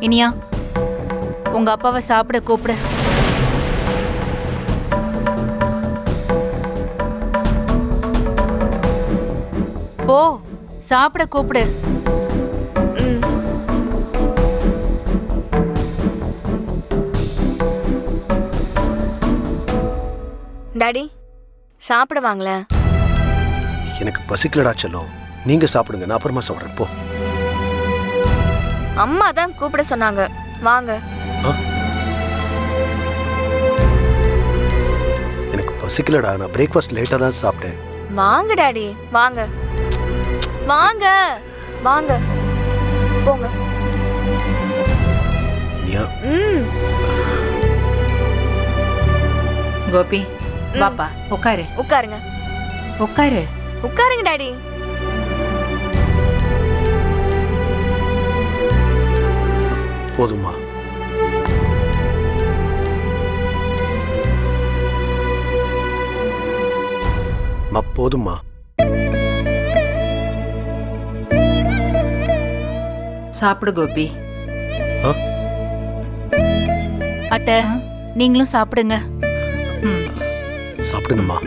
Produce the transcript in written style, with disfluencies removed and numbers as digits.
இனியா, உங்க அப்பாவை சாப்பிட கூப்பிடு. போ, சாப்பிட கூப்பிடு. ம். டாடி சாப்பிட வாங்களேன். எனக்கு பசிக்கலடா செல்லம். நீங்க சாப்பிடுங்க, நான் அப்புறமா சாப்பிட்றேன். போ. அம்மா தான் கூப்பிட சொன்னாங்க, வாங்க. எனக்கு பசிக்கலடா, நான் பிரேக்ஃபாஸ்ட் லேட்டாக தான் சாப்பிட்டேன். வாங்க டாடி, வாங்க வாங்க வாங்க போங்க. இனியா, ம். கோபி, வாப்பா உட்காரு. உட்காருங்க உட்காரு. உட்காருங்க டாடி. போதுமா? போதுமா? சாப்பிடு கோபி. அத்தை, நீங்களும் சாப்பிடுங்க. ம். சாப்பிடுங்கம்மா.